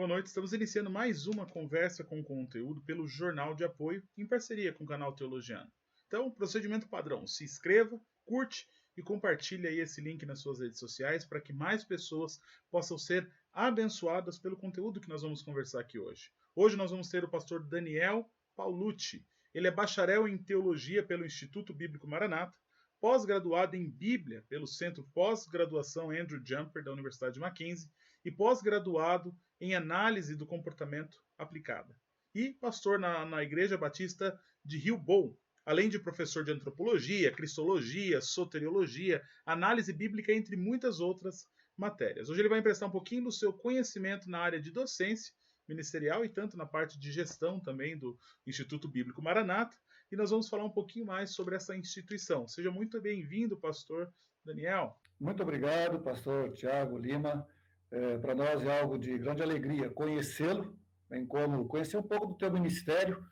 boa noite. Estamos iniciando mais uma conversa com conteúdo pelo Jornal de Apoio, em parceria com o canal Teologiano. Então, procedimento padrão, se inscreva, curte e compartilhe aí esse link nas suas redes sociais para que mais pessoas possam ser abençoadas pelo conteúdo que nós vamos conversar aqui hoje. Hoje nós vamos ter o pastor Daniel Paulucci. Ele é bacharel em Teologia pelo Instituto Bíblico Maranata, pós-graduado em Bíblia pelo Centro Pós-Graduação Andrew Jumper da Universidade de Mackenzie e pós-graduado em Análise do Comportamento Aplicada. E pastor na Igreja Batista de Rio Bom, além de professor de Antropologia, Cristologia, Soteriologia, Análise Bíblica, entre muitas outras matérias. Hoje ele vai emprestar um pouquinho do seu conhecimento na área de docência ministerial e tanto na parte de gestão também do Instituto Bíblico Maranata, e nós vamos falar um pouquinho mais sobre essa instituição. Seja muito bem-vindo, pastor Daniel. Muito obrigado, pastor Tiago Lima. Para nós é algo de grande alegria conhecê-lo, bem como conhecer um pouco do teu ministério.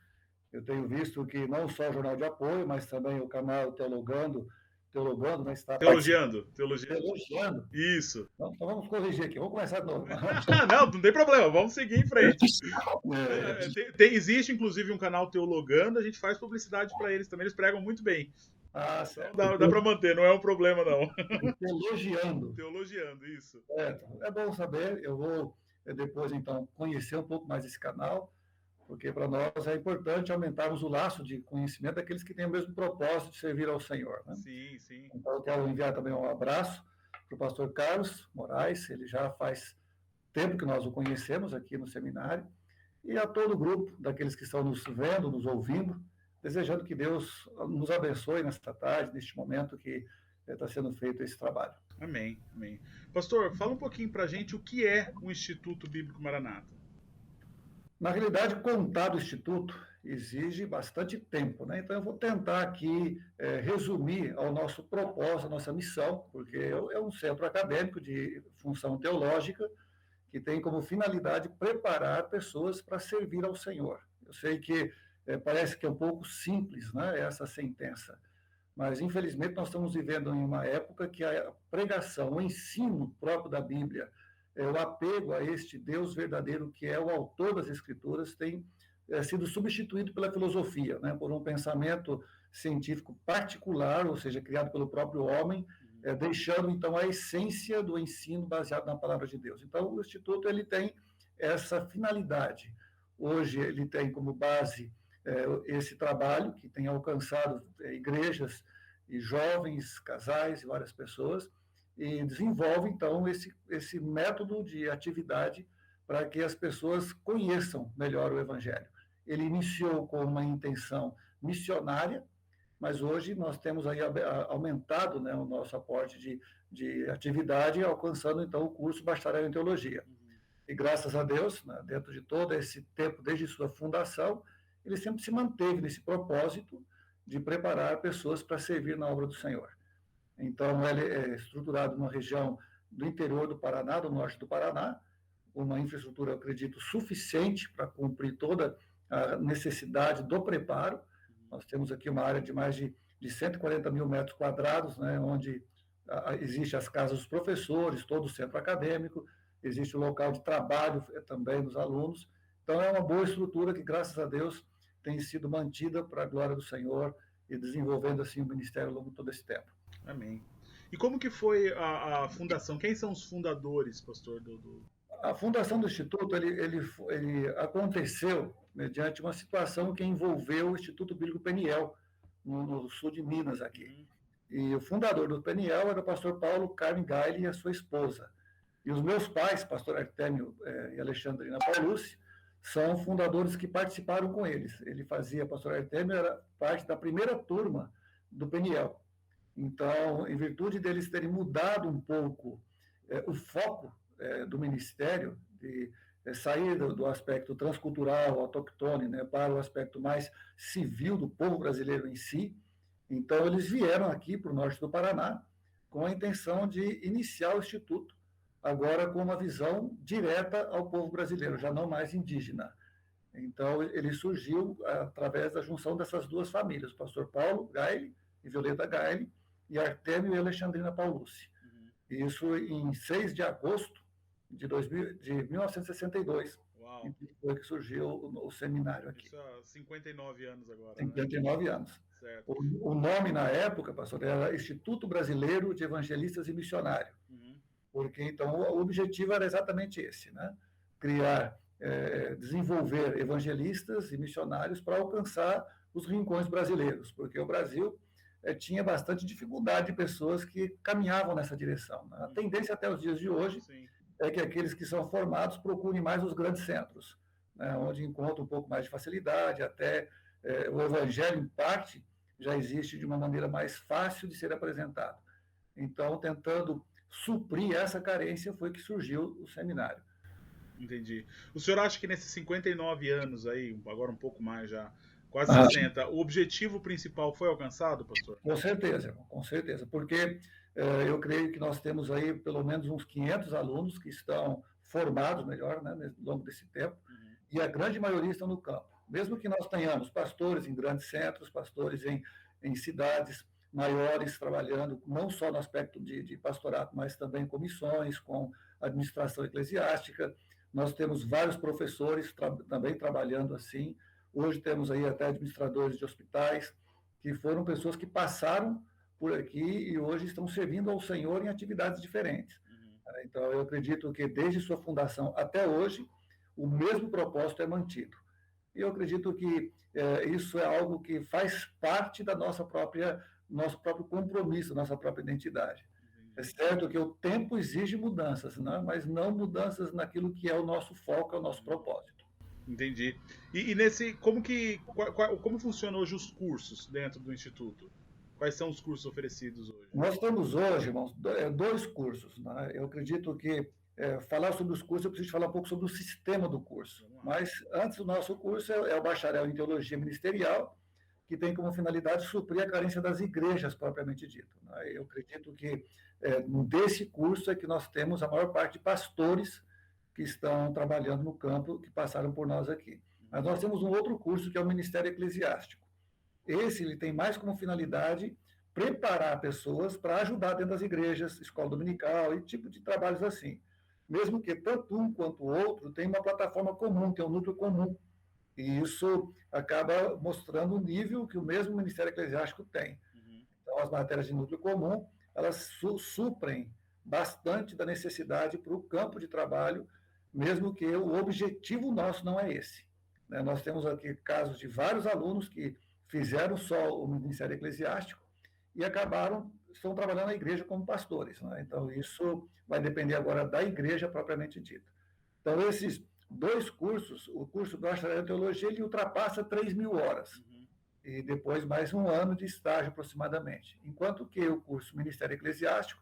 Eu tenho visto que não só o Jornal de Apoio, mas também o canal Teologando, né, está Teologiando. Isso. Então vamos corrigir aqui, vamos começar de novo. Não tem problema, vamos seguir em frente. Existe, inclusive, um canal Teologando, a gente faz publicidade para eles também, eles pregam muito bem. Certo. Dá para manter, não é um problema, não. Teologiando, isso. É bom saber, eu vou depois, então, conhecer um pouco mais esse canal, porque para nós é importante aumentarmos o laço de conhecimento daqueles que têm o mesmo propósito de servir ao Senhor. Né? Sim. Então, eu quero enviar também um abraço para o pastor Carlos Moraes, ele já faz tempo que nós o conhecemos aqui no seminário, e a todo o grupo daqueles que estão nos vendo, nos ouvindo, desejando que Deus nos abençoe nesta tarde, neste momento que está sendo feito esse trabalho. Amém. Pastor, fala um pouquinho para a gente o que é o Instituto Bíblico Maranata. Na realidade, contar do Instituto exige bastante tempo, né? Então, eu vou tentar aqui resumir ao nosso propósito, a nossa missão, porque é um centro acadêmico de função teológica que tem como finalidade preparar pessoas para servir ao Senhor. Eu sei que parece que é um pouco simples, né, essa sentença, mas, infelizmente, nós estamos vivendo em uma época que a pregação, o ensino próprio da Bíblia, o apego a este Deus verdadeiro, que é o autor das Escrituras, tem sido substituído pela filosofia, né, por um pensamento científico particular, ou seja, criado pelo próprio homem, deixando, então, a essência do ensino baseado na palavra de Deus. Então, o Instituto ele tem essa finalidade. Hoje, ele tem como base esse trabalho, que tem alcançado igrejas e jovens, casais e várias pessoas, e desenvolve, então, esse método de atividade para que as pessoas conheçam melhor o Evangelho. Ele iniciou com uma intenção missionária, mas hoje nós temos aí aumentado, né, o nosso aporte de atividade, alcançando, então, o curso Bacharel em Teologia. E, graças a Deus, né, dentro de todo esse tempo, desde sua fundação, ele sempre se manteve nesse propósito de preparar pessoas para servir na obra do Senhor. Então, ele é estruturado numa região do interior do Paraná, do norte do Paraná, uma infraestrutura, eu acredito, suficiente para cumprir toda a necessidade do preparo. Nós temos aqui uma área de mais de 140 mil metros quadrados, né, onde existe as casas dos professores, todo o centro acadêmico, existe o local de trabalho também dos alunos. Então, é uma boa estrutura que, graças a Deus, tem sido mantida para a glória do Senhor e desenvolvendo, assim, o ministério ao longo de todo esse tempo. Amém. E como que foi a fundação? Quem são os fundadores, pastor? A fundação do Instituto ele aconteceu mediante uma situação que envolveu o Instituto Bíblico Peniel, no sul de Minas, aqui. E o fundador do Peniel era o pastor Paulo Carmen Gaile e a sua esposa. E os meus pais, pastor Artêmio e Alexandrina Paulucci, são fundadores que participaram com eles. Ele fazia, pastor Artêmio era parte da primeira turma do Peniel. Então, em virtude deles terem mudado um pouco o foco do ministério, de sair do aspecto transcultural, autoctone, né, para o aspecto mais civil do povo brasileiro em si, então eles vieram aqui para o norte do Paraná com a intenção de iniciar o Instituto, agora com uma visão direta ao povo brasileiro, já não mais indígena. Então, ele surgiu através da junção dessas duas famílias, o pastor Paulo Gaile e Violeta Gaile, e Artêmio e Alexandrina Paulucci. Isso em 6 de agosto de 1962, Uau! então foi que surgiu o seminário aqui. Isso há 59 anos agora, né? 59 anos. Certo. O nome na época, pastor, era Instituto Brasileiro de Evangelistas e Missionários, Uhum. porque então o objetivo era exatamente esse, né? Criar, desenvolver evangelistas e missionários para alcançar os rincões brasileiros, porque o Brasil tinha bastante dificuldade de pessoas que caminhavam nessa direção, né? A tendência até os dias de hoje Sim. é que aqueles que são formados procurem mais os grandes centros, né? Onde encontram um pouco mais de facilidade, até o evangelho, em parte, já existe de uma maneira mais fácil de ser apresentado. Então, tentando suprir essa carência, foi que surgiu o seminário. Entendi. O senhor acha que nesses 59 anos aí, agora um pouco mais já, quase Ah, 60, o objetivo principal foi alcançado, pastor? com certeza, porque eu creio que nós temos aí pelo menos uns 500 alunos que estão formados, melhor, né, ao longo desse tempo, e a grande maioria estão no campo. Mesmo que nós tenhamos pastores em grandes centros, pastores em cidades maiores, trabalhando não só no aspecto de pastorato, mas também com missões, com administração eclesiástica. Nós temos vários professores também trabalhando assim. Hoje temos aí até administradores de hospitais, que foram pessoas que passaram por aqui e hoje estão servindo ao Senhor em atividades diferentes. Então, eu acredito que desde sua fundação até hoje, o mesmo propósito é mantido. E eu acredito que isso é algo que faz parte da nosso próprio compromisso, nossa própria identidade. É certo que o tempo exige mudanças, né? Mas não mudanças naquilo que é o nosso foco, é o nosso propósito. Entendi. E como funcionam hoje os cursos dentro do Instituto? Quais são os cursos oferecidos hoje? Nós temos hoje, irmãos, dois cursos, né? Eu acredito que falar sobre os cursos, eu preciso falar um pouco sobre o sistema do curso. Mas antes do nosso curso é o bacharel em teologia ministerial, que tem como finalidade suprir a carência das igrejas propriamente dito, né? Eu acredito que desse curso é que nós temos a maior parte de pastores que estão trabalhando no campo, que passaram por nós aqui. Mas nós temos um outro curso que é o Ministério Eclesiástico. Esse ele tem mais como finalidade preparar pessoas para ajudar dentro das igrejas, escola dominical e tipo de trabalhos assim. Mesmo que tanto um quanto o outro tem uma plataforma comum, tem um núcleo comum. E isso acaba mostrando o nível que o mesmo Ministério Eclesiástico tem. Então, as matérias de núcleo comum, elas suprem bastante da necessidade para o campo de trabalho, mesmo que o objetivo nosso não é esse. Nós temos aqui casos de vários alunos que fizeram só o Ministério Eclesiástico e estão trabalhando na igreja como pastores, né? Então, isso vai depender agora da igreja propriamente dita. Então, esses dois cursos, o curso do bacharel em teologia, ele ultrapassa 3.000 horas. E depois mais um ano de estágio aproximadamente. Enquanto que o curso Ministério Eclesiástico,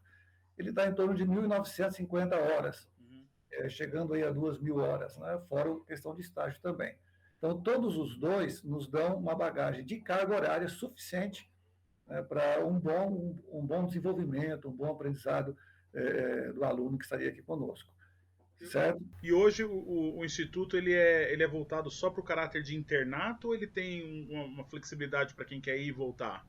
ele está em torno de 1.950 horas, chegando aí a 2.000 horas, né? Fora a questão de estágio também. Então, todos os dois nos dão uma bagagem de carga horária suficiente para um bom desenvolvimento, um bom aprendizado do aluno que estaria aqui conosco. Certo? E hoje o Instituto ele é voltado só para o caráter de internato ou ele tem uma flexibilidade para quem quer ir e voltar?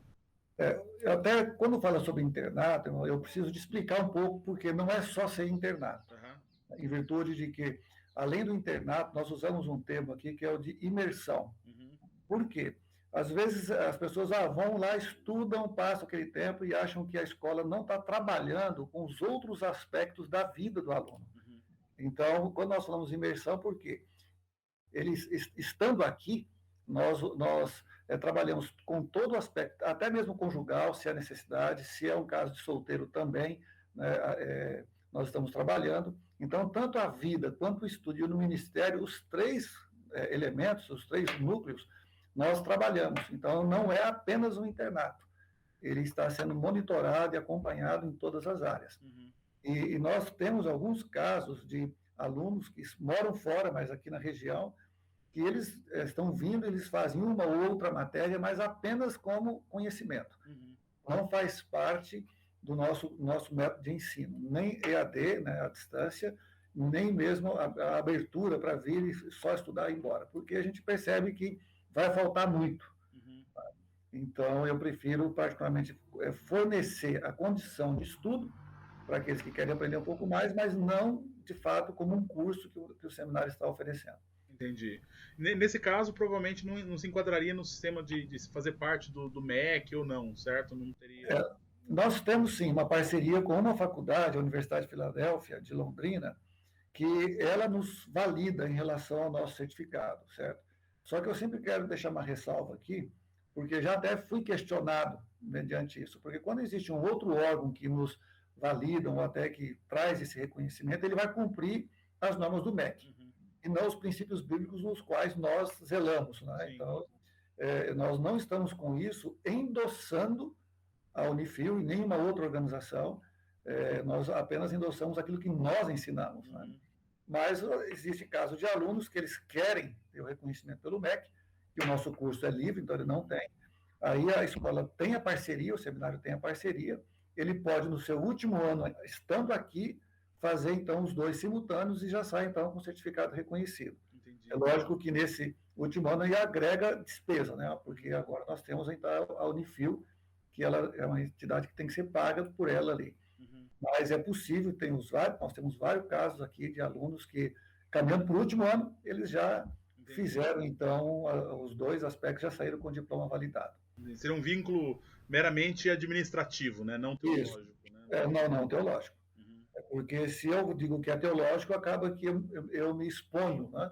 Até quando fala sobre internato, eu preciso de explicar um pouco, porque não é só ser internato. Em virtude de que, além do internato, nós usamos um termo aqui que é o de imersão. Por quê? Às vezes as pessoas vão lá, estudam, passam aquele tempo e acham que a escola não está trabalhando com os outros aspectos da vida do aluno. Então, quando nós falamos de imersão, por quê? Eles, estando aqui, nós trabalhamos com todo o aspecto, até mesmo conjugal, se há necessidade, se é um caso de solteiro também, né, nós estamos trabalhando. Então, tanto a vida quanto o estudo no ministério, os três elementos, os três núcleos, nós trabalhamos. Então, não é apenas um internato. Ele está sendo monitorado e acompanhado em todas as áreas. E nós temos alguns casos de alunos que moram fora, mas aqui na região, que eles estão vindo, eles fazem uma ou outra matéria, mas apenas como conhecimento. Não faz parte do nosso método de ensino, nem EAD, né, à distância, nem mesmo a abertura para vir e só estudar e ir embora, porque a gente percebe que vai faltar muito. Então, eu prefiro, particularmente, fornecer a condição de estudo para aqueles que querem aprender um pouco mais, mas não de fato, como um curso que o seminário está oferecendo. Entendi. Nesse caso, provavelmente não se enquadraria no sistema de fazer parte do MEC ou não, certo? Não teria. Nós temos, sim, uma parceria com uma faculdade, a Universidade de Filadélfia, de Londrina, que ela nos valida em relação ao nosso certificado, certo? Só que eu sempre quero deixar uma ressalva aqui, porque já até fui questionado mediante isso, porque quando existe um outro órgão que nos valida ou até que traz esse reconhecimento, ele vai cumprir as normas do MEC, e não os princípios bíblicos nos quais nós zelamos, né? Então, nós não estamos com isso endossando a Unifil e nenhuma outra organização, nós apenas endossamos aquilo que nós ensinamos, né? Mas existe caso de alunos que eles querem ter o reconhecimento pelo MEC, que o nosso curso é livre, então ele não tem. Aí a escola tem a parceria, o seminário tem a parceria, ele pode, no seu último ano, estando aqui, fazer, então, os 2 simultâneos e já sai, então, com o certificado reconhecido. Entendi. É lógico que nesse último ano ele agrega despesa, né? Porque agora nós temos, então, a Unifil, que ela é uma entidade que tem que ser paga por ela ali. Mas é possível, nós temos vários casos aqui de alunos que, caminhando para o último ano, eles já fizeram, então, os 2 aspectos, já saíram com o diploma validado. Seria um vínculo meramente administrativo, né? Não teológico. Né? Não teológico. Porque se eu digo que é teológico, acaba que eu me exponho, né,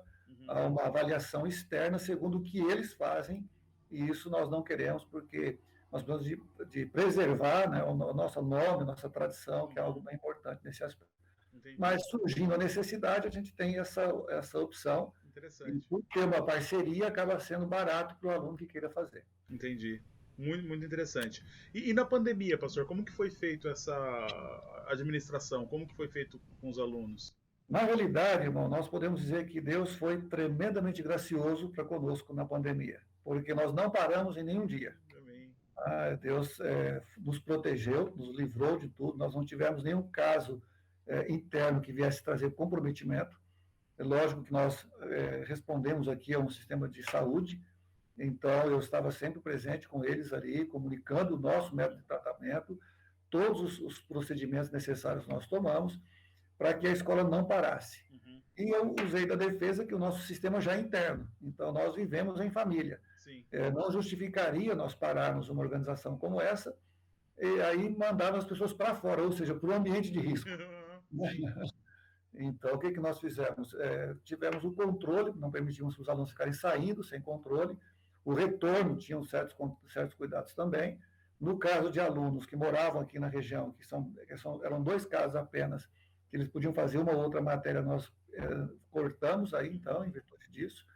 a uma avaliação externa segundo o que eles fazem, e isso nós não queremos, porque nós precisamos de preservar, né, o nosso nome, a nossa tradição, que é algo bem importante nesse aspecto. Entendi. Mas surgindo a necessidade, a gente tem essa opção. Interessante. E por ter uma parceria, acaba sendo barato para o aluno que queira fazer. Entendi. Muito, muito interessante. E na pandemia, pastor, como que foi feito essa administração? Como que foi feito com os alunos? Na realidade, irmão, nós podemos dizer que Deus foi tremendamente gracioso para conosco na pandemia, porque nós não paramos em nenhum dia. Deus nos protegeu, nos livrou de tudo, nós não tivemos nenhum caso interno que viesse trazer comprometimento. É lógico que nós respondemos aqui a um sistema de saúde, então eu estava sempre presente com eles ali, comunicando o nosso método de tratamento, todos os procedimentos necessários nós tomamos, para que a escola não parasse. E eu usei da defesa que o nosso sistema já é interno, então nós vivemos em família. Não justificaria nós pararmos uma organização como essa e aí mandar as pessoas para fora, ou seja, para o ambiente de risco. Então, o que nós fizemos? Tivemos o controle, não permitimos que os alunos ficarem saindo sem controle, o retorno tinha certos cuidados também. No caso de alunos que moravam aqui na região, eram 2 casos apenas, que eles podiam fazer uma ou outra matéria, nós cortamos aí, então, em virtude disso.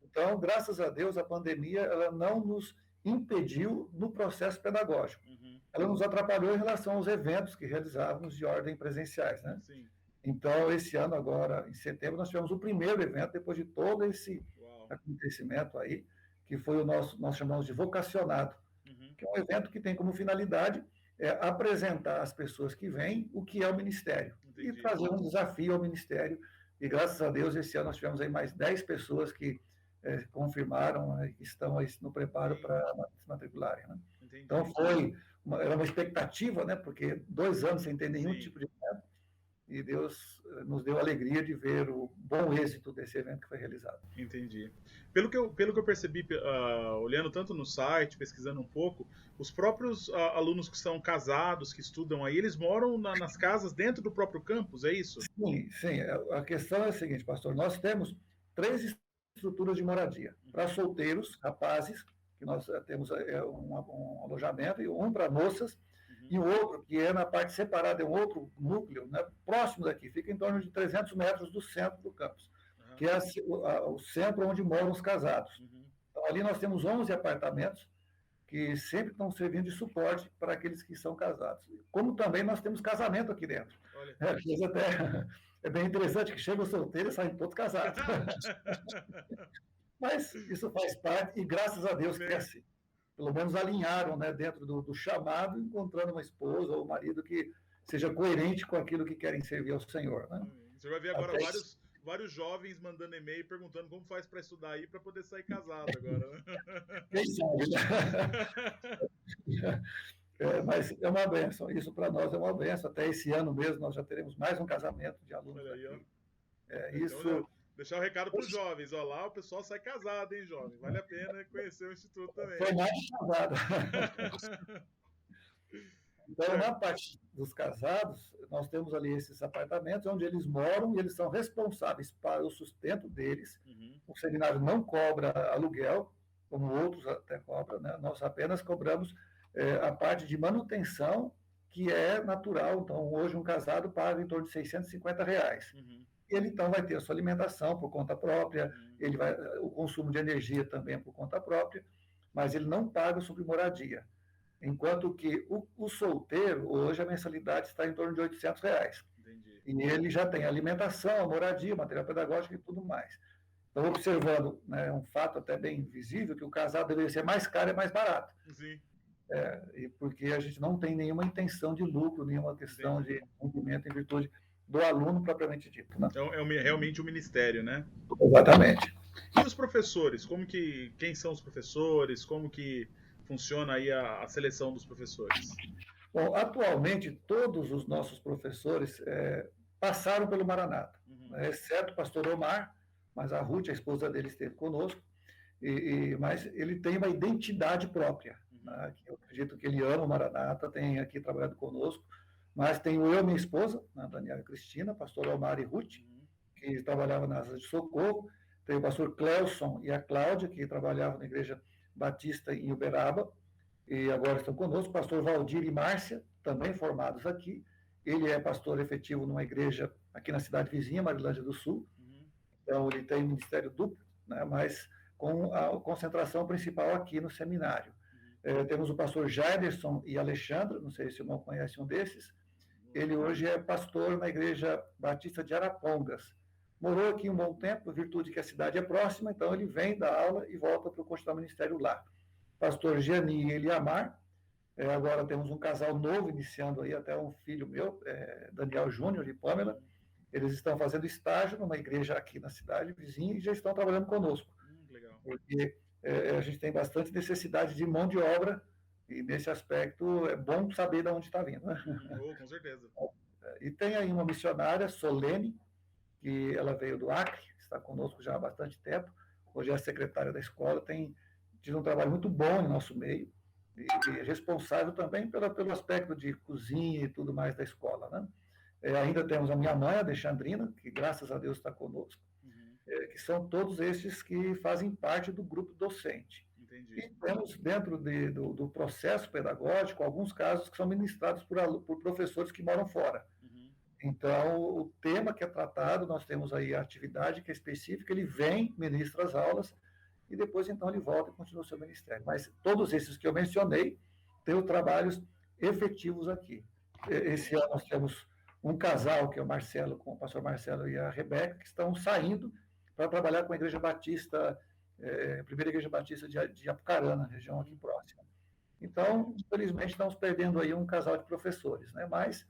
Então, graças a Deus, a pandemia ela não nos impediu no processo pedagógico. Ela nos atrapalhou em relação aos eventos que realizávamos de ordem presenciais, né? Sim. Então, esse ano agora, em setembro, nós tivemos o primeiro evento, depois de todo esse acontecimento aí, que foi nós chamamos de vocacionado, que é um evento que tem como finalidade apresentar às pessoas que vêm o que é o ministério. Entendi. E trazer um desafio ao ministério. E graças a Deus, esse ano nós tivemos aí mais 10 pessoas que confirmaram, né, que estão aí no preparo para se matricularem. Né? Então, era uma expectativa, né, porque 2 anos sem ter nenhum tipo de evento, e Deus nos deu a alegria de ver o bom êxito desse evento que foi realizado. Entendi. Pelo que eu percebi, olhando tanto no site, pesquisando um pouco, os próprios alunos que são casados, que estudam aí, eles moram nas casas dentro do próprio campus, é isso? Sim. A questão é a seguinte, pastor, nós temos 3 estruturas de moradia. Para solteiros, rapazes, que nós temos um alojamento, e um para moças, e o outro, que é na parte separada, é um outro núcleo, né, próximo daqui, fica em torno de 300 metros do centro do campus, que é o centro onde moram os casados. Então, ali nós temos 11 apartamentos que sempre estão servindo de suporte para aqueles que são casados. Como também nós temos casamento aqui dentro. É bem interessante que chegam solteiros e saem todos casados. Mas isso faz parte, e graças a Deus que é assim. Pelo menos alinharam, né, dentro do chamado, encontrando uma esposa ou um marido que seja coerente com aquilo que querem servir ao Senhor. Né? Você vai ver agora vários jovens mandando e-mail perguntando como faz para estudar aí para poder sair casado agora. Quem sabe, né? Mas é uma benção, isso para nós é uma benção. Até esse ano mesmo nós já teremos mais um casamento de alunos Olha aí, ó. aqui. Então, já Isso. deixar o recado para os jovens. Ó, lá o pessoal sai casado, hein, jovem? Vale a pena conhecer o Instituto também. Foi mais casado. Então, na Certo. parte dos casados, nós temos ali esses apartamentos onde eles moram e eles são responsáveis para o sustento deles. Uhum. O seminário não cobra aluguel, como outros até cobram, né? Nós apenas cobramos a parte de manutenção, que é natural. Então, hoje um casado paga em torno de R$ 650. Uhum. Ele então vai ter a sua alimentação por conta própria, Uhum. ele vai, o consumo de energia também é por conta própria, mas ele não paga sobre moradia. Enquanto que o solteiro, hoje a mensalidade está em torno de R$ 800. Entendi. E ele já tem alimentação, moradia, material pedagógico e tudo mais. Então, observando, né, um fato até bem visível, que o casal deveria ser mais caro e mais barato. Sim. E porque a gente não tem nenhuma intenção de lucro, nenhuma questão Entendi. de cumprimento em virtude do aluno propriamente dito. Né? Então, realmente um ministério, né? Exatamente. E os professores? Quem são os professores? Como que funciona aí a seleção dos professores? Bom, atualmente, todos os nossos professores passaram pelo Maranata, né, exceto o pastor Omar, mas a Ruth, a esposa dele, esteve conosco, mas ele tem uma identidade própria. Né, que eu acredito que ele ama o Maranata, tem aqui trabalhado conosco, mas tenho eu e minha esposa, a Daniela Cristina, pastor Omar e Ruth, que trabalhavam na Asa de Socorro, tem o pastor Cleuson e a Cláudia, que trabalhavam na Igreja Batista em Uberaba, e agora estão conosco, o pastor Valdir e Márcia, também formados aqui. Ele é pastor efetivo numa igreja aqui na cidade vizinha, Marilândia do Sul. Então, ele tem ministério duplo, né, mas com a concentração principal aqui no seminário. Temos o pastor Jaiderson e Alexandra, não sei se o irmão conhece um desses. Ele hoje é pastor na igreja batista de Arapongas. Morou aqui um bom tempo, virtude que a cidade é próxima, então ele vem da aula e volta para continuar o ministério lá. Pastor Gianni e Eliamar. Agora temos um casal novo iniciando aí, até um filho meu, Daniel Júnior e Pamela. Eles estão fazendo estágio numa igreja aqui na cidade vizinha e já estão trabalhando conosco. Legal. Porque a gente tem bastante necessidade de mão de obra e nesse aspecto é bom saber de onde está vindo. Né? Com certeza. E tem aí uma missionária, Solene, que ela veio do Acre, está conosco já há bastante tempo. Hoje é a secretária da escola, tem tido um trabalho muito bom em nosso meio e responsável também pelo aspecto de cozinha e tudo mais da escola. Né? Ainda temos a minha mãe, a Alexandrina, que graças a Deus está conosco, que são todos esses que fazem parte do grupo docente. Entendi. E temos dentro do processo pedagógico alguns casos que são ministrados por professores que moram fora. Então, o tema que é tratado, nós temos aí a atividade que é específica, ele vem, ministra as aulas, e depois, então, ele volta e continua o seu ministério. Mas todos esses que eu mencionei têm trabalhos efetivos aqui. Esse ano nós temos um casal, que é o Marcelo, com o pastor Marcelo e a Rebeca, que estão saindo para trabalhar com a Igreja Batista, Primeira Igreja Batista de Apucarana, região aqui próxima. Então, infelizmente, estamos perdendo aí um casal de professores, né? Mas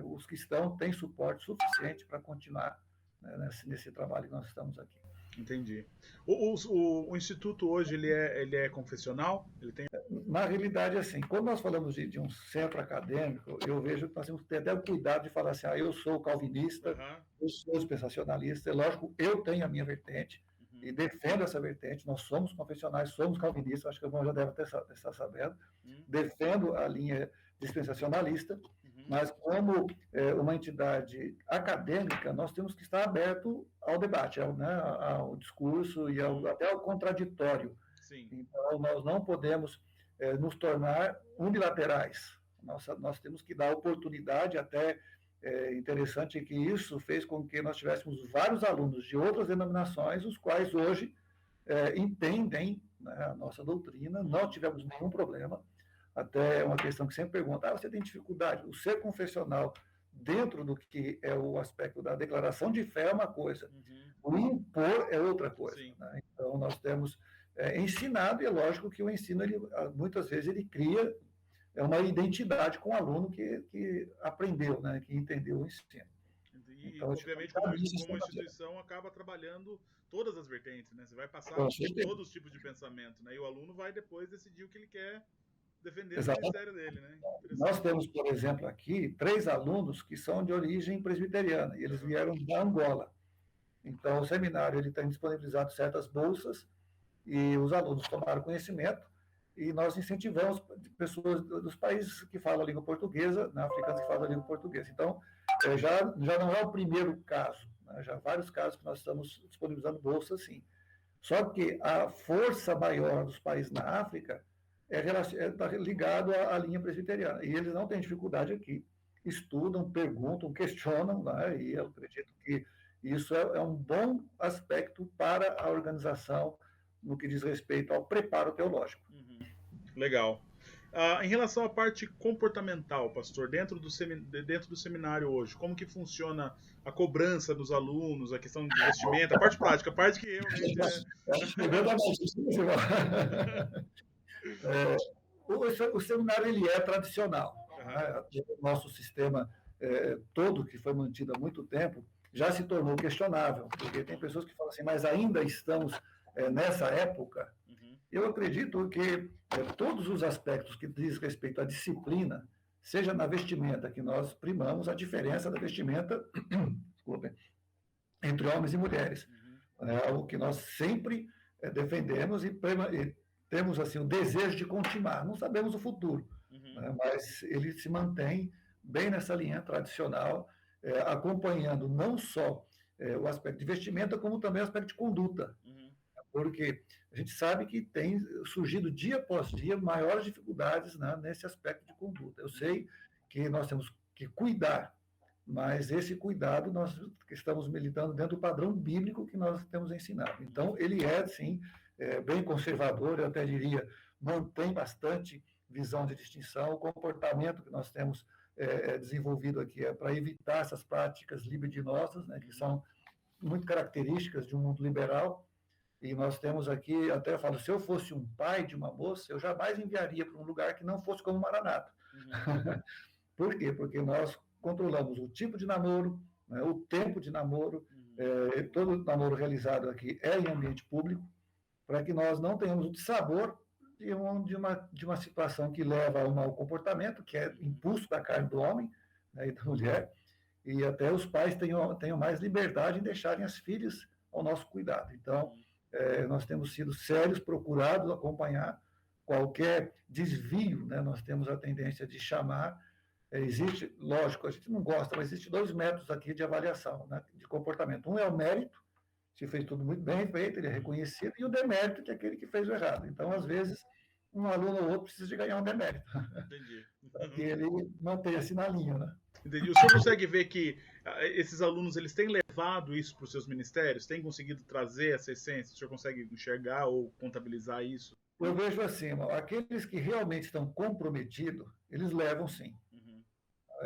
os que estão têm suporte suficiente para continuar, né, nesse trabalho que nós estamos aqui. Entendi. O Instituto hoje ele é confessional? Ele tem... Na realidade, assim, quando nós falamos de um centro acadêmico, eu vejo que nós temos que ter até o cuidado de falar assim, eu sou calvinista, eu sou dispensacionalista, é lógico, eu tenho a minha vertente e defendo essa vertente, nós somos confessionais, somos calvinistas, acho que o irmão já deve estar sabendo, defendo a linha dispensacionalista, mas como uma entidade acadêmica, nós temos que estar aberto ao debate, ao discurso e até ao contraditório. Sim. Então, nós não podemos nos tornar unilaterais. Nós temos que dar oportunidade, até interessante que isso fez com que nós tivéssemos vários alunos de outras denominações, os quais hoje entendem, né, a nossa doutrina, não tivemos nenhum problema. Até uma questão que sempre pergunta, você tem dificuldade? O ser confessional, dentro do que é o aspecto da declaração de fé, é uma coisa. O impor é outra coisa. Né? Então, nós temos ensinado, e é lógico que o ensino, muitas vezes, ele cria uma identidade com o aluno que aprendeu, né? Que entendeu o ensino. E, então, obviamente, como instituição, acaba trabalhando todas as vertentes, né? Você vai passar todos os tipos de pensamento, né? E o aluno vai depois decidir o que ele quer defendendo o ministério dele, né? Nós temos, por exemplo, aqui 3 alunos que são de origem presbiteriana, e eles vieram da Angola. Então, o seminário ele tem disponibilizado certas bolsas, e os alunos tomaram conhecimento, e nós incentivamos pessoas dos países que falam a língua portuguesa, né, africanos que falam a língua portuguesa. Então, já não é o primeiro caso, né, já há vários casos que nós estamos disponibilizando bolsas, sim. Só que a força maior dos países na África está ligado à linha presbiteriana, e eles não têm dificuldade aqui. Estudam, perguntam, questionam, né, e eu acredito que isso é um bom aspecto para a organização no que diz respeito ao preparo teológico. Legal. Em relação à parte comportamental, pastor, dentro do seminário hoje, como que funciona a cobrança dos alunos, a questão de vestimenta, a parte prática, a parte que realmente o seminário ele é tradicional. Né? O nosso sistema todo, que foi mantido há muito tempo, já se tornou questionável, porque tem pessoas que falam assim, mas ainda estamos nessa época. Eu acredito que todos os aspectos que diz respeito à disciplina, seja na vestimenta, que nós primamos a diferença da vestimenta desculpem, entre homens e mulheres. É algo que nós sempre defendemos e temos assim, o desejo de continuar. Não sabemos o futuro, né, mas ele se mantém bem nessa linha tradicional, acompanhando não só o aspecto de vestimenta, como também o aspecto de conduta. Porque a gente sabe que tem surgido dia após dia maiores dificuldades, né, nesse aspecto de conduta. Eu sei que nós temos que cuidar, mas esse cuidado nós estamos militando dentro do padrão bíblico que nós temos ensinado. Então, ele é, sim, bem conservador, eu até diria, mantém bastante visão de distinção. O comportamento que nós temos desenvolvido aqui é para evitar essas práticas libidinosas, né, que são muito características de um mundo liberal. E nós temos aqui, até eu falo, se eu fosse um pai de uma moça, eu jamais enviaria para um lugar que não fosse como Maranata. Por quê? Porque nós controlamos o tipo de namoro, né, o tempo de namoro, todo namoro realizado aqui é em ambiente público, para que nós não tenhamos o dissabor de uma situação que leva a um mau comportamento, que é impulso da carne do homem, né, e da mulher, e até os pais tenham mais liberdade em deixarem as filhas ao nosso cuidado. Então, nós temos sido sérios, procurados acompanhar qualquer desvio, né? Nós temos a tendência de chamar, existe, lógico, a gente não gosta, mas existe 2 métodos aqui de avaliação, né, de comportamento. Um é o mérito, se fez tudo muito bem feito, ele é reconhecido, e o demérito, que é aquele que fez o errado. Então, às vezes, um aluno ou outro precisa de ganhar um demérito. Entendi. Para que ele mantenha-se na linha, né? Entendi. O senhor consegue ver que esses alunos eles têm levado isso para os seus ministérios? Têm conseguido trazer essa essência? O senhor consegue enxergar ou contabilizar isso? Eu vejo assim, aqueles que realmente estão comprometidos, eles levam sim.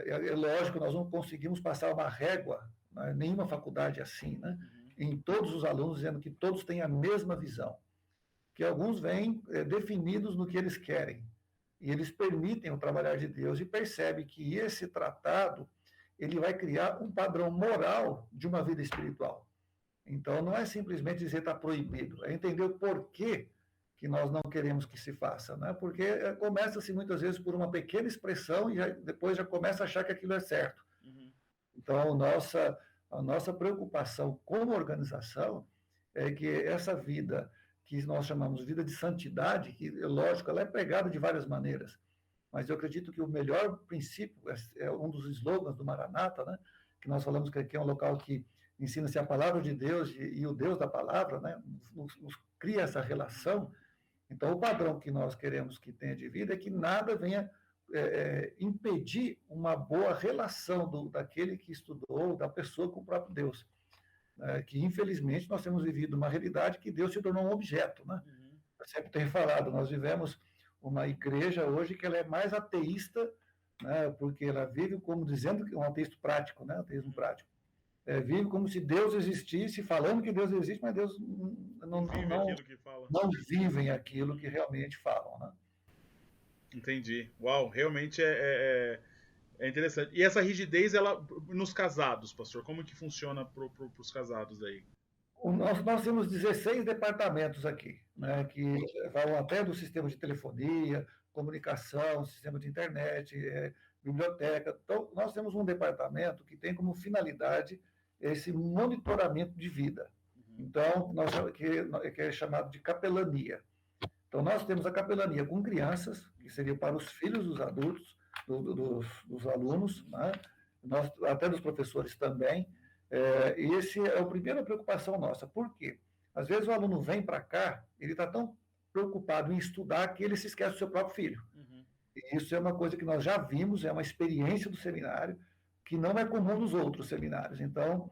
É lógico, nós não conseguimos passar uma régua, né, nenhuma faculdade assim, né, em todos os alunos, dizendo que todos têm a mesma visão. Que alguns vêm definidos no que eles querem. E eles permitem o trabalhar de Deus e percebem que esse tratado ele vai criar um padrão moral de uma vida espiritual. Então, não é simplesmente dizer está proibido, é entender o porquê que nós não queremos que se faça, né? Porque começa-se muitas vezes por uma pequena expressão e depois já começa a achar que aquilo é certo. Então, a nossa preocupação como organização é que essa vida que nós chamamos de vida de santidade, que, lógico, ela é pregada de várias maneiras, mas eu acredito que o melhor princípio é um dos slogans do Maranata, né, que nós falamos que aqui é um local que ensina-se a palavra de Deus e o Deus da palavra, né, nos cria essa relação. Então, o padrão que nós queremos que tenha de vida é que nada venha impedir uma boa relação daquele que estudou, da pessoa com o próprio Deus. Que, infelizmente, nós temos vivido uma realidade que Deus se tornou um objeto. Né? Eu sempre tenho falado, nós vivemos uma igreja hoje que ela é mais ateísta, né, porque ela vive como dizendo que é um ateísmo prático, né, ateísmo prático. Vive como se Deus existisse, falando que Deus existe, mas Deus não vivem aquilo que realmente falam. Né? Entendi. Uau, realmente é interessante. E essa rigidez, ela nos casados, pastor, como que funciona para os casados aí? Nós temos 16 departamentos aqui, né, que vão até do sistema de telefonia, comunicação, sistema de internet, biblioteca. Então, nós temos um departamento que tem como finalidade esse monitoramento de vida. Então, que é chamado de capelania. Então, nós temos a capelania com crianças, que seria para os filhos dos adultos, dos alunos, né? Nós, até dos professores também. E esse é a primeira preocupação nossa. Por quê? Às vezes o aluno vem para cá, ele está tão preocupado em estudar que ele se esquece do seu próprio filho. E isso é uma coisa que nós já vimos, é uma experiência do seminário, que não é comum nos outros seminários. Então,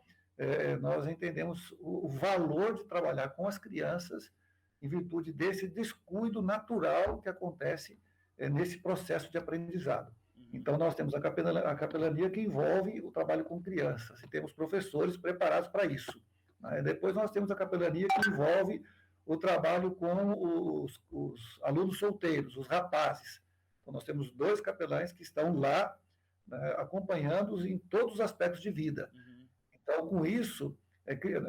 nós entendemos o valor de trabalhar com as crianças em virtude desse descuido natural que acontece nesse processo de aprendizado. Então, nós temos a capelania que envolve o trabalho com crianças, e temos professores preparados para isso. Né? Depois, nós temos a capelania que envolve o trabalho com os alunos solteiros, os rapazes. Então, nós temos 2 capelães que estão lá, né, acompanhando-os em todos os aspectos de vida. Então, com isso,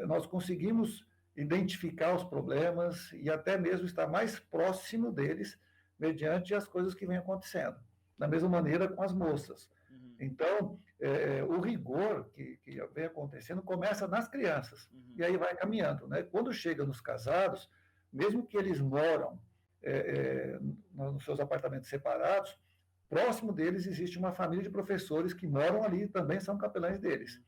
nós conseguimos identificar os problemas e até mesmo estar mais próximo deles mediante as coisas que vêm acontecendo. Da mesma maneira com as moças. Então, o rigor que vem acontecendo começa nas crianças e aí vai caminhando. Né? Quando chega nos casados, mesmo que eles moram nos seus apartamentos separados, próximo deles existe uma família de professores que moram ali e também são capelães deles.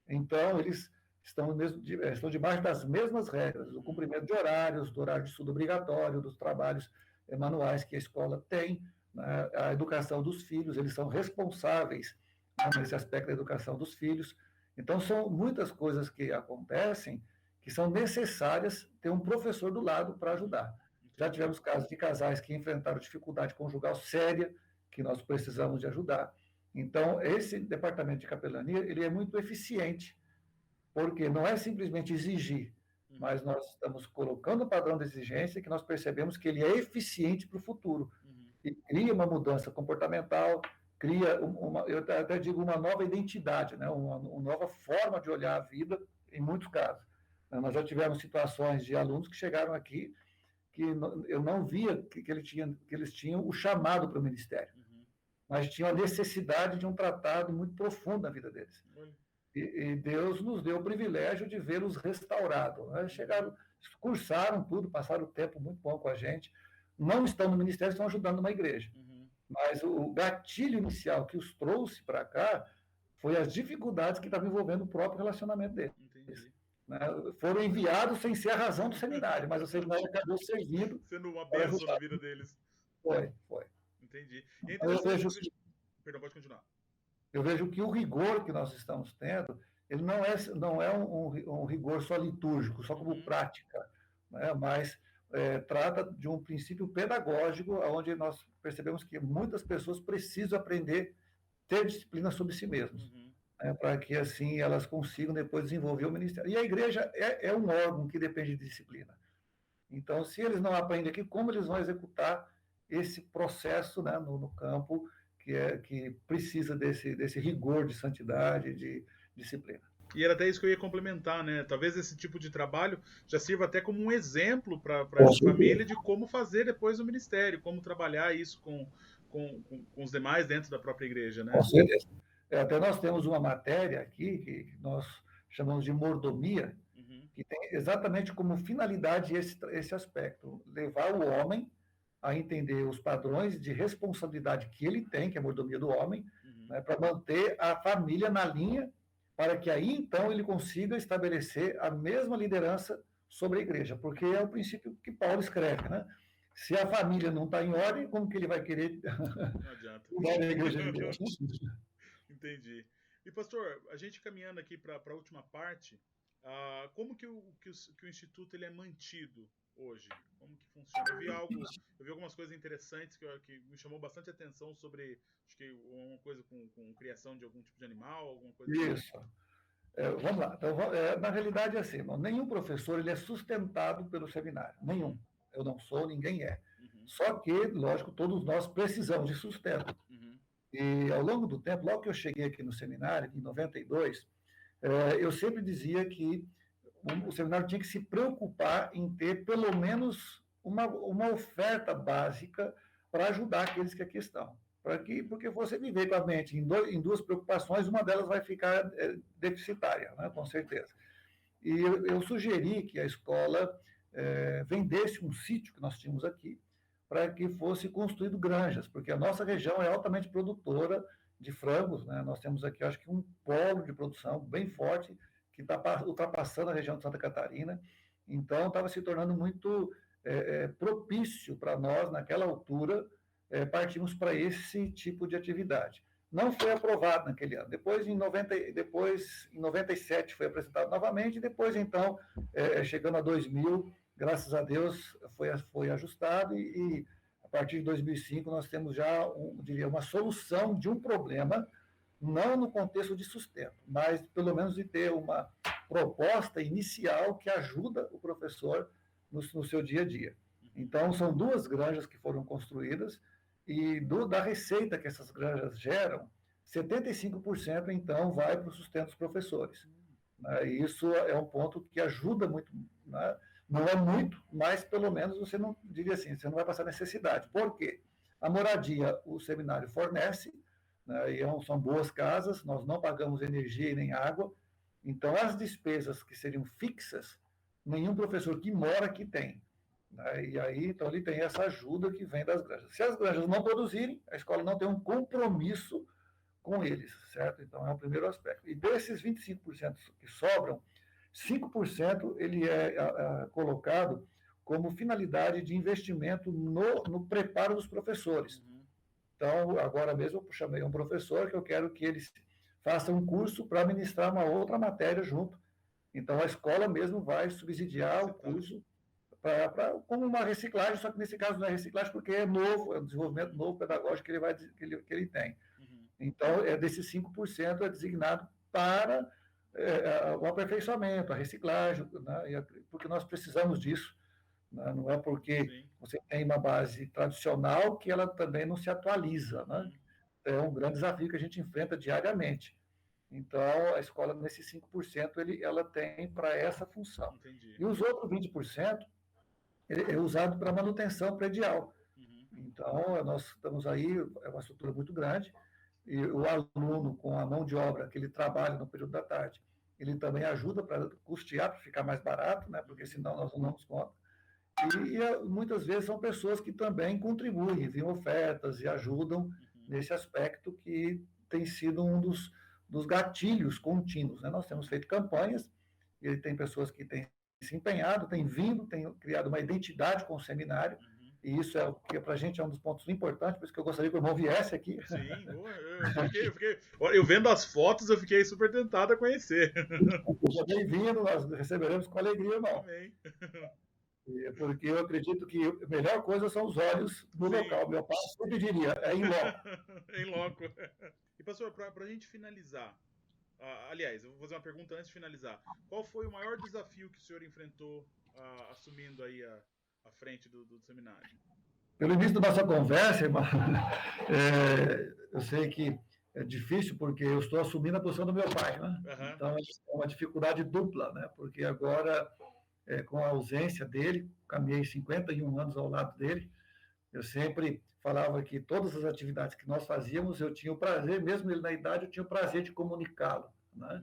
Então, eles estão debaixo das mesmas regras, do cumprimento de horários, do horário de estudo obrigatório, dos trabalhos manuais que a escola tem, né, a educação dos filhos, eles são responsáveis, né, nesse aspecto da educação dos filhos. Então, são muitas coisas que acontecem que são necessárias ter um professor do lado para ajudar. Já tivemos casos de casais que enfrentaram dificuldade conjugal séria, que nós precisamos de ajudar. Então, esse departamento de capelania, ele é muito eficiente, porque não é simplesmente exigir, mas nós estamos colocando o padrão de exigência que nós percebemos que ele é eficiente para o futuro. E cria uma mudança comportamental, cria eu até digo, uma nova identidade, né? uma nova forma de olhar a vida, em muitos casos. Nós já tivemos situações de alunos que chegaram aqui que eu não via que eles tinham o chamado para o ministério, mas tinham a necessidade de um tratado muito profundo na vida deles. E Deus nos deu o privilégio de vê-los restaurados. Né? Chegaram, cursaram tudo, passaram um tempo muito bom com a gente, não estão no ministério, estão ajudando uma igreja. Mas o gatilho inicial que os trouxe para cá foi as dificuldades que estavam envolvendo o próprio relacionamento deles. Né? Foram enviados sem ser a razão do seminário, mas o seminário acabou servindo. Sendo uma bênção na vida deles. Foi. Entendi. Então, Perdão, pode continuar. Eu vejo que o rigor que nós estamos tendo, ele não é um rigor só litúrgico, só como prática, né? Mas trata de um princípio pedagógico, onde nós percebemos que muitas pessoas precisam aprender a ter disciplina sobre si mesmas, né? Para que assim elas consigam depois desenvolver o ministério. E a igreja é um órgão que depende de disciplina. Então, se eles não aprendem aqui, como eles vão executar esse processo, né, no campo que precisa desse rigor de santidade, de disciplina. E era até isso que eu ia complementar, né? Talvez esse tipo de trabalho já sirva até como um exemplo para essa família de como fazer depois o ministério, como trabalhar isso com os demais dentro da própria igreja, né? Com certeza. Até nós temos uma matéria aqui que nós chamamos de mordomia, que tem exatamente como finalidade esse aspecto, levar o homem a entender os padrões de responsabilidade que ele tem, que é a mordomia do homem, né, para manter a família na linha, para que aí, então, ele consiga estabelecer a mesma liderança sobre a igreja, porque é o princípio que Paulo escreve, né? Se a família não está em ordem, como que ele vai querer mudar a igreja de Deus? Entendi. E, pastor, a gente caminhando aqui para a última parte, como que o Instituto ele é mantido hoje? Como que funciona? Eu vi algumas coisas interessantes que me chamou bastante atenção sobre, acho que uma coisa com criação de algum tipo de animal, alguma coisa Isso. Vamos lá. Então, na realidade é assim, nenhum professor ele é sustentado pelo seminário, nenhum. Eu não sou, ninguém é. Só que, lógico, todos nós precisamos de sustento. E ao longo do tempo, logo que eu cheguei aqui no seminário, em 92, eu sempre dizia que o seminário tinha que se preocupar em ter pelo menos uma oferta básica para ajudar aqueles que aqui estão. Porque você viver com a mente em duas preocupações, uma delas vai ficar deficitária, né, com certeza. E eu sugeri que a escola vendesse um sítio que nós tínhamos aqui para que fosse construído granjas, porque a nossa região é altamente produtora de frangos, né? Nós temos aqui, acho que, um polo de produção bem forte que está ultrapassando a região de Santa Catarina. Então, estava se tornando muito propício para nós, naquela altura, partirmos para esse tipo de atividade. Não foi aprovado naquele ano. Depois, em 97, foi apresentado novamente, e depois, então, chegando a 2000, graças a Deus, foi ajustado, e a partir de 2005 nós temos já, diria, uma solução de um problema, não no contexto de sustento, mas pelo menos de ter uma proposta inicial que ajuda o professor no seu dia a dia. Então, são 2 granjas que foram construídas, e da receita que essas granjas geram, 75% então vai para o sustento dos professores. E isso é um ponto que ajuda muito, né? Não é muito, mas pelo menos você não, diria assim, você não vai passar necessidade. Por quê? A moradia o seminário fornece, né, e são boas casas, nós não pagamos energia e nem água, então as despesas que seriam fixas, nenhum professor que mora aqui tem. Né, e aí, então, ele tem essa ajuda que vem das granjas. Se as granjas não produzirem, a escola não tem um compromisso com eles, certo? Então, é o primeiro aspecto. E desses 25% que sobram, 5% ele é colocado como finalidade de investimento no preparo dos professores. Então, agora mesmo eu chamei um professor que eu quero que ele faça um curso para ministrar uma outra matéria junto. Então, a escola mesmo vai subsidiar o curso como uma reciclagem, só que nesse caso não é reciclagem porque é novo, é um desenvolvimento novo pedagógico que ele tem. Então, desses 5% é designado para o aperfeiçoamento, a reciclagem, né, porque nós precisamos disso. Né, não é porque você tem uma base tradicional que ela também não se atualiza. Né? É um grande desafio que a gente enfrenta diariamente. Então, a escola, nesses 5%, ela tem para essa função. Entendi. E os outros 20% é usado para manutenção predial. Então, nós estamos aí, é uma estrutura muito grande, e o aluno, com a mão de obra que ele trabalha no período da tarde, ele também ajuda para custear, para ficar mais barato, né? Porque senão nós não damos conta. E muitas vezes são pessoas que também contribuem, enviam ofertas e ajudam nesse aspecto que tem sido um dos gatilhos contínuos. Né? Nós temos feito campanhas, e tem pessoas que têm se empenhado, têm vindo, têm criado uma identidade com o seminário, e isso é o que para a gente é um dos pontos importantes, por isso que eu gostaria que o irmão viesse aqui. Sim, eu vendo as fotos, eu fiquei super tentado a conhecer. Seja bem-vindo, nós receberemos com alegria, irmão. Amém. Porque eu acredito que a melhor coisa são os olhos do local. Meu pai sempre diria, é em loco. Em loco. E, pastor, para a gente finalizar, aliás, eu vou fazer uma pergunta antes de finalizar. Qual foi o maior desafio que o senhor enfrentou assumindo aí a frente do seminário? Pelo início da nossa conversa, irmão, eu sei que é difícil porque eu estou assumindo a posição do meu pai, né? Então é uma dificuldade dupla, né? Porque agora, com a ausência dele, caminhei 51 anos ao lado dele, eu sempre falava que todas as atividades que nós fazíamos, eu tinha o prazer, mesmo ele na idade, eu tinha o prazer de comunicá-lo, né?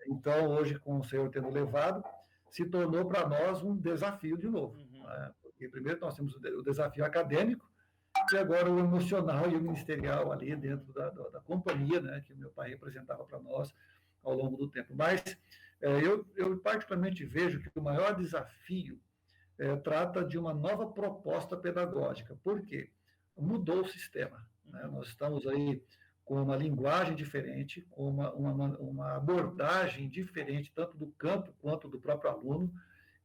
Então, hoje, com o senhor tendo levado, se tornou para nós um desafio de novo. Né? Porque primeiro nós temos o desafio acadêmico, e agora o emocional e o ministerial ali dentro da companhia, né, que o meu pai representava para nós ao longo do tempo. Mas eu particularmente vejo que o maior desafio trata de uma nova proposta pedagógica. Por quê? Mudou o sistema. Né? Nós estamos aí com uma linguagem diferente, com uma abordagem diferente, tanto do campo quanto do próprio aluno,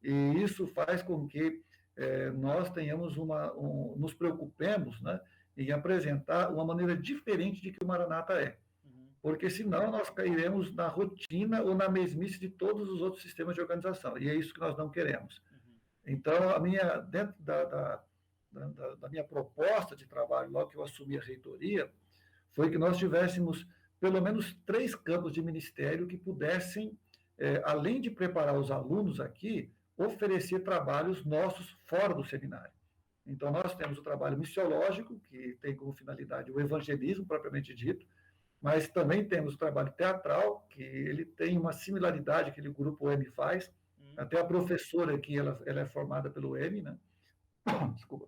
e isso faz com que nós tenhamos nos preocupemos, né, em apresentar uma maneira diferente de que o Maranata é. Porque senão nós cairemos na rotina ou na mesmice de todos os outros sistemas de organização, e é isso que nós não queremos. Então, dentro da minha proposta de trabalho, logo que eu assumi a reitoria, foi que nós tivéssemos pelo menos 3 campos de ministério que pudessem, além de preparar os alunos aqui, oferecer trabalhos nossos fora do seminário. Então, nós temos o trabalho missiológico, que tem como finalidade o evangelismo propriamente dito, mas também temos o trabalho teatral, que ele tem uma similaridade que aquele grupo M faz. Até a professora aqui, ela é formada pelo M, né? Desculpa.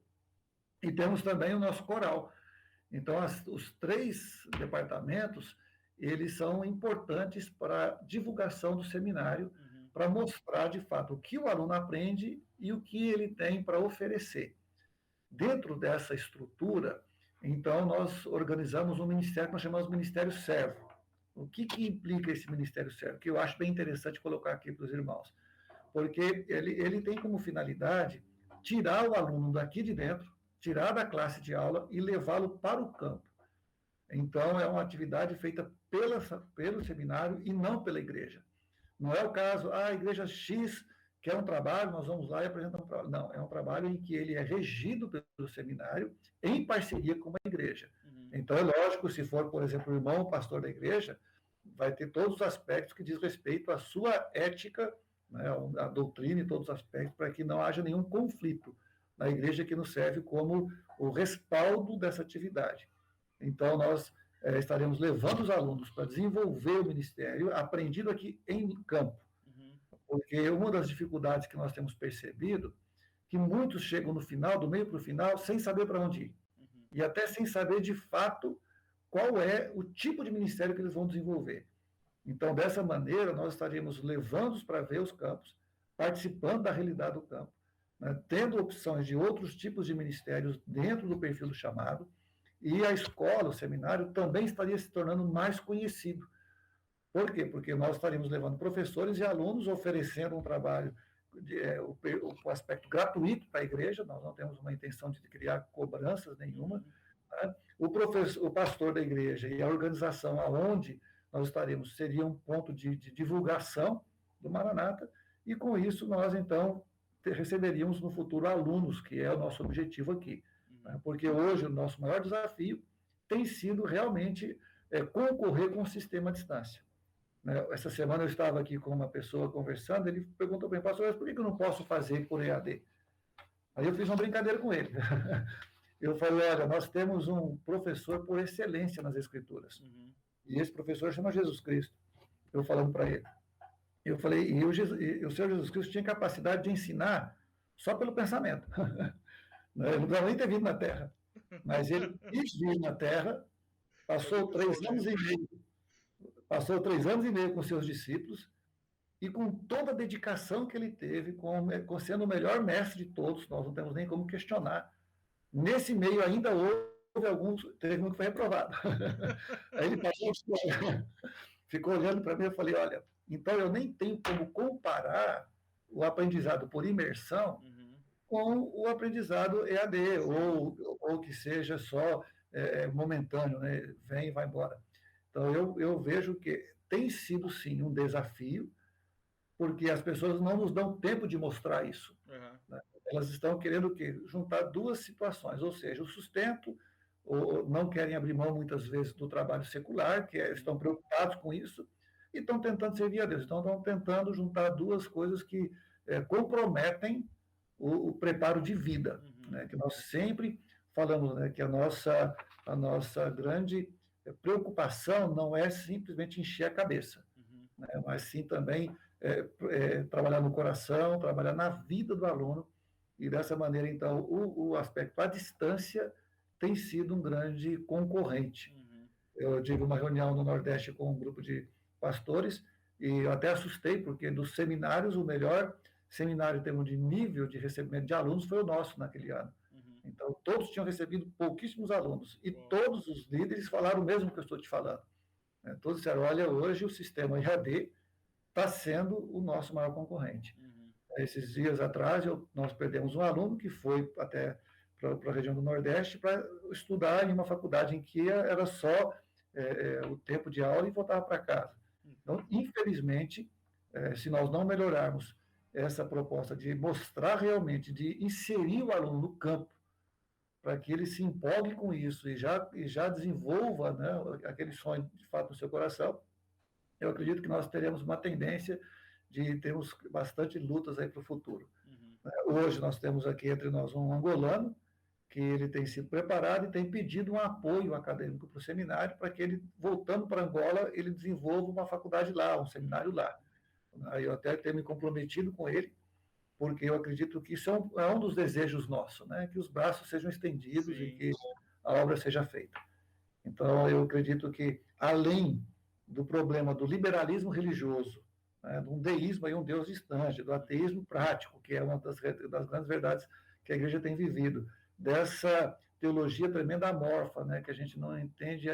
E temos também o nosso coral. Então, os 3 departamentos, eles são importantes para a divulgação do seminário, para mostrar, de fato, o que o aluno aprende e o que ele tem para oferecer. Dentro dessa estrutura, então, nós organizamos um ministério que nós chamamos de Ministério Servo. O que implica esse Ministério Servo? Que eu acho bem interessante colocar aqui para os irmãos. Porque ele tem como finalidade tirar o aluno daqui de dentro, tirar da classe de aula e levá-lo para o campo. Então, é uma atividade feita pelo seminário e não pela igreja. Não é o caso, a igreja X quer um trabalho, nós vamos lá e apresentamos um trabalho. Não, é um trabalho em que ele é regido pelo seminário em parceria com a igreja. Então, é lógico, se for, por exemplo, o irmão, o pastor da igreja, vai ter todos os aspectos que diz respeito à sua ética, né, a doutrina e todos os aspectos, para que não haja nenhum conflito na igreja, que nos serve como o respaldo dessa atividade. Então, nós estaremos levando os alunos para desenvolver o ministério aprendido aqui em campo. Porque uma das dificuldades que nós temos percebido, que muitos chegam no final, do meio para o final, sem saber para onde ir. E até sem saber, de fato, qual é o tipo de ministério que eles vão desenvolver. Então, dessa maneira, nós estaremos levando-os para ver os campos, participando da realidade do campo, né, tendo opções de outros tipos de ministérios dentro do perfil do chamado, e a escola, o seminário, também estaria se tornando mais conhecido. Por quê? Porque nós estaríamos levando professores e alunos, oferecendo um trabalho, o aspecto gratuito para a igreja, nós não temos uma intenção de criar cobranças nenhuma. Né? O pastor da igreja e a organização aonde nós estaremos seria um ponto de divulgação do Maranata, e com isso nós, então, receberíamos no futuro alunos, que é o nosso objetivo aqui. Né? Porque hoje o nosso maior desafio tem sido realmente concorrer com o sistema à distância. Né? Essa semana eu estava aqui com uma pessoa conversando, ele perguntou para mim, pastor, por que eu não posso fazer por EAD? Aí eu fiz uma brincadeira com ele. Eu falei, olha, nós temos um professor por excelência nas Escrituras. E esse professor chama Jesus Cristo. Eu falando para ele. Eu falei, e o Senhor Jesus Cristo tinha capacidade de ensinar só pelo pensamento. Ele não precisava nem ter vindo na Terra. Mas ele quis vir na Terra, passou 3 anos e meio. Passou 3 anos e meio com seus discípulos, e com toda a dedicação que ele teve, sendo o melhor mestre de todos, nós não temos nem como questionar. Nesse meio ainda teve um que foi reprovado. Aí ele ficou olhando para mim, eu falei, olha, então eu nem tenho como comparar o aprendizado por imersão com o aprendizado EAD, ou que seja só momentâneo, né? Vem e vai embora. Então, eu vejo que tem sido, sim, um desafio, porque as pessoas não nos dão tempo de mostrar isso. Né? Elas estão querendo o quê? Juntar 2 situações, ou seja, o sustento, ou não querem abrir mão, muitas vezes, do trabalho secular, que estão preocupados com isso, e estão tentando servir a Deus. Então, estão tentando juntar 2 coisas que comprometem o preparo de vida. Né? Que nós sempre falamos, né, que a nossa grande preocupação não é simplesmente encher a cabeça, né, mas sim também trabalhar no coração, trabalhar na vida do aluno, e dessa maneira, então, o aspecto à distância tem sido um grande concorrente. Eu tive uma reunião no Nordeste com um grupo de pastores, e eu até assustei, porque dos seminários, o melhor seminário em termos de nível de recebimento de alunos foi o nosso naquele ano. Então, todos tinham recebido pouquíssimos alunos, e todos os líderes falaram o mesmo que eu estou te falando. Todos disseram, olha, hoje o sistema EAD está sendo o nosso maior concorrente. Esses dias atrás, nós perdemos um aluno que foi até para a região do Nordeste para estudar em uma faculdade em que era só o tempo de aula e voltava para casa. Então, infelizmente, se nós não melhorarmos essa proposta de mostrar realmente, de inserir o aluno no campo, para que ele se empolgue com isso e já desenvolva, né, aquele sonho de fato no seu coração, eu acredito que nós teremos uma tendência de termos bastante lutas aí para o futuro. Hoje nós temos aqui entre nós um angolano, que ele tem se preparado e tem pedido um apoio acadêmico para o seminário, para que ele, voltando para Angola, ele desenvolva uma faculdade lá, um seminário lá. Aí eu até tenho me comprometido com ele, porque eu acredito que isso é um dos desejos nossos, né? Que os braços sejam estendidos Sim. e que a obra seja feita. Então, eu acredito que, além do problema do liberalismo religioso, né, de um deísmo e um Deus distante, do ateísmo prático, que é uma das grandes verdades que a igreja tem vivido, dessa teologia tremenda amorfa, né, que a gente não entende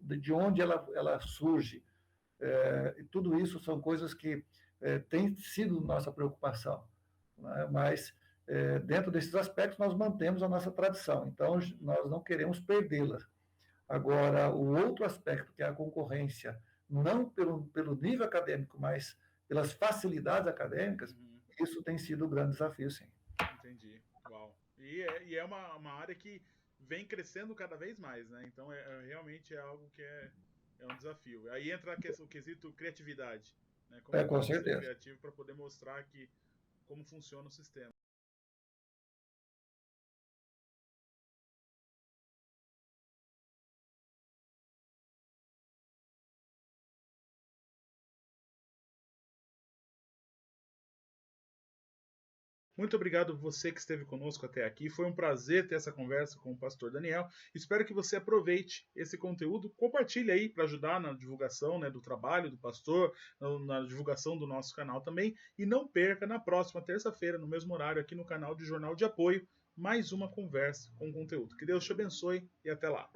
de onde ela surge. E tudo isso são coisas que têm sido nossa preocupação. Né, mas, dentro desses aspectos, nós mantemos a nossa tradição, então nós não queremos perdê-la. Agora, o outro aspecto, que é a concorrência, não pelo nível acadêmico, mas pelas facilidades acadêmicas, isso tem sido um grande desafio, sim. Entendi. Uau. E é uma área que vem crescendo cada vez mais, né? Então, realmente é algo que é um desafio. Aí entra o quesito criatividade, né? Como Com ser certeza. criativo para poder mostrar como funciona o sistema. Muito obrigado você que esteve conosco até aqui. Foi um prazer ter essa conversa com o pastor Daniel. Espero que você aproveite esse conteúdo. Compartilhe aí para ajudar na divulgação, né, do trabalho do pastor, na divulgação do nosso canal também. E não perca na próxima terça-feira, no mesmo horário, aqui no canal de Jornal de Apoio, mais uma conversa com conteúdo. Que Deus te abençoe e até lá.